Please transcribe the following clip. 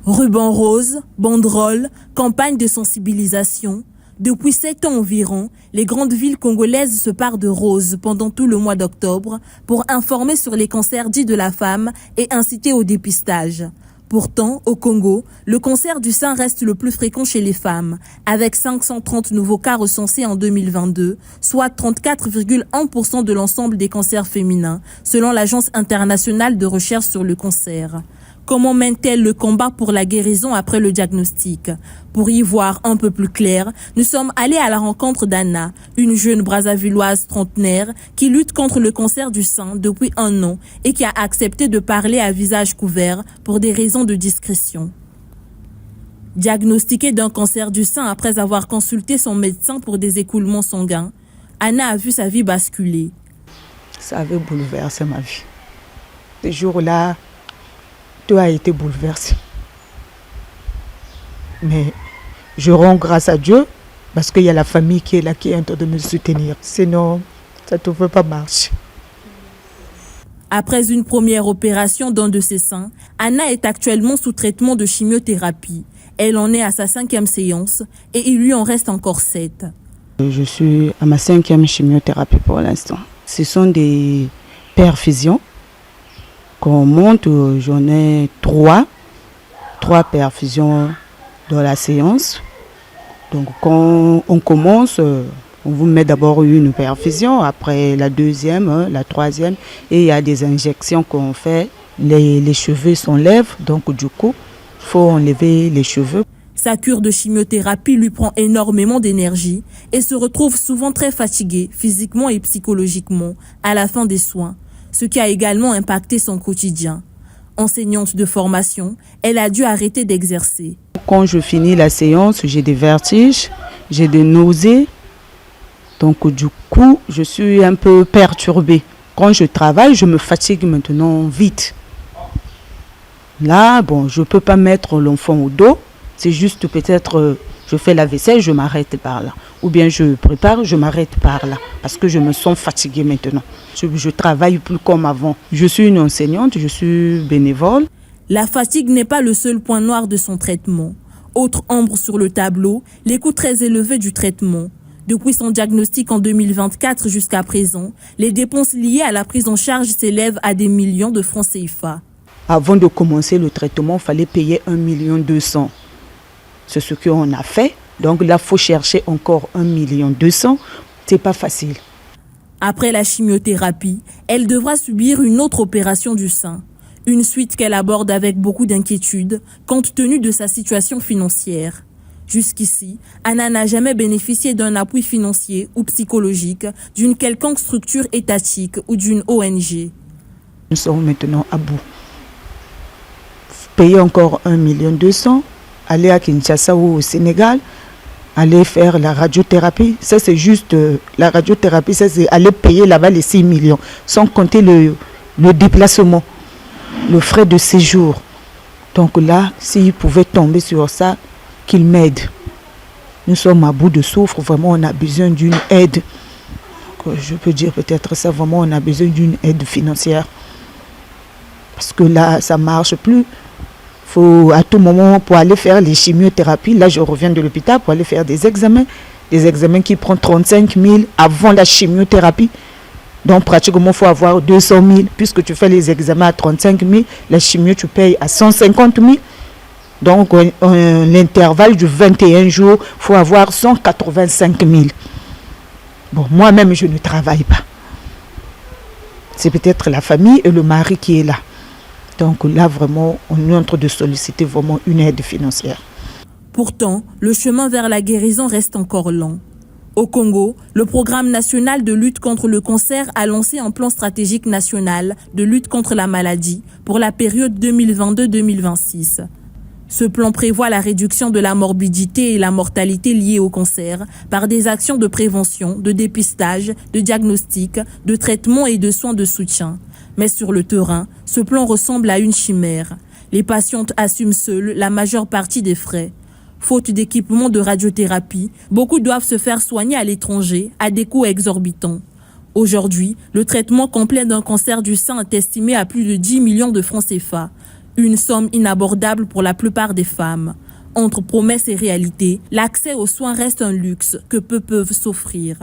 Ruban rose, banderoles, campagne de sensibilisation. Depuis 7 ans environ, les grandes villes congolaises se parent de roses pendant tout le mois d'octobre pour informer sur les cancers dits de la femme et inciter au dépistage. Pourtant, au Congo, le cancer du sein reste le plus fréquent chez les femmes, avec 530 nouveaux cas recensés en 2022, soit 34,1% de l'ensemble des cancers féminins, selon l'Agence internationale de recherche sur le cancer. Comment mène-t-elle le combat pour la guérison après le diagnostic? Pour y voir un peu plus clair, nous sommes allés à la rencontre d'Anna, une jeune Brazzavilloise trentenaire qui lutte contre le cancer du sein depuis 1 an et qui a accepté de parler à visage couvert pour des raisons de discrétion. Diagnostiquée d'un cancer du sein après avoir consulté son médecin pour des écoulements sanguins, Anna a vu sa vie basculer. Ça avait bouleversé ma vie. Ce jour-là, tout a été bouleversé. Mais je rends grâce à Dieu parce qu'il y a la famille qui est là, qui est en train de me soutenir. Sinon, ça ne pouvait pas marcher. Après une première opération d'un de ses seins, Anna est actuellement sous traitement de chimiothérapie. Elle en est à sa 5e séance et il lui en reste encore 7. Je suis à ma 5e chimiothérapie pour l'instant. Ce sont des perfusions qu'on monte. J'en ai 3 perfusions dans la séance. Donc quand on commence, on vous met d'abord une perfusion, après la 2e, la 3e, et il y a des injections qu'on fait. Les cheveux s'enlèvent, donc du coup, il faut enlever les cheveux. Sa cure de chimiothérapie lui prend énormément d'énergie et se retrouve souvent très fatiguée, physiquement et psychologiquement, à la fin des soins, ce qui a également impacté son quotidien. Enseignante de formation, elle a dû arrêter d'exercer. Quand je finis la séance, j'ai des vertiges, j'ai des nausées. Donc du coup, je suis un peu perturbée. Quand je travaille, je me fatigue maintenant vite. Là, bon, je ne peux pas mettre l'enfant au dos. C'est juste peut-être, je fais la vaisselle, je m'arrête par là. Ou bien je prépare, je m'arrête par là. Parce que je me sens fatiguée maintenant. Je ne travaille plus comme avant. Je suis une enseignante, je suis bénévole. La fatigue n'est pas le seul point noir de son traitement. Autre ombre sur le tableau, les coûts très élevés du traitement. Depuis son diagnostic en 2024 jusqu'à présent, les dépenses liées à la prise en charge s'élèvent à des millions de francs CFA. Avant de commencer le traitement, il fallait payer 1,2 million. C'est ce qu'on a fait. Donc là, il faut chercher encore 1,2 million. C'est pas facile. Après la chimiothérapie, elle devra subir une autre opération du sein. Une suite qu'elle aborde avec beaucoup d'inquiétude, compte tenu de sa situation financière. Jusqu'ici, Anna n'a jamais bénéficié d'un appui financier ou psychologique d'une quelconque structure étatique ou d'une ONG. Nous sommes maintenant à bout. Payer encore 1,2 million, aller à Kinshasa ou au Sénégal, aller faire la radiothérapie. Ça, c'est juste la radiothérapie, ça, c'est aller payer là-bas les 6 millions, sans compter le déplacement, le frais de séjour. Donc là, s'il pouvait tomber sur ça, qu'il m'aide. Nous sommes à bout de souffle, vraiment, on a besoin d'une aide. Donc, je peux dire peut-être ça, vraiment, on a besoin d'une aide financière. Parce que là, ça ne marche plus. Faut à tout moment pour aller faire les chimiothérapies. Là, je reviens de l'hôpital pour aller faire des examens qui prennent 35 000 avant la chimiothérapie. Donc, pratiquement, il faut avoir 200 000. Puisque tu fais les examens à 35 000, la chimio, tu payes à 150 000. Donc, l'intervalle de 21 jours, il faut avoir 185 000. Bon, moi-même, je ne travaille pas. C'est peut-être la famille et le mari qui est là. Donc là, vraiment, on est en train de solliciter vraiment une aide financière. Pourtant, le chemin vers la guérison reste encore lent. Au Congo, le Programme national de lutte contre le cancer a lancé un plan stratégique national de lutte contre la maladie pour la période 2022-2026. Ce plan prévoit la réduction de la morbidité et la mortalité liées au cancer par des actions de prévention, de dépistage, de diagnostic, de traitement et de soins de soutien. Mais sur le terrain, ce plan ressemble à une chimère. Les patientes assument seules la majeure partie des frais. Faute d'équipement de radiothérapie, beaucoup doivent se faire soigner à l'étranger à des coûts exorbitants. Aujourd'hui, le traitement complet d'un cancer du sein est estimé à plus de 10 millions de francs CFA. Une somme inabordable pour la plupart des femmes. Entre promesses et réalité, l'accès aux soins reste un luxe que peu peuvent s'offrir.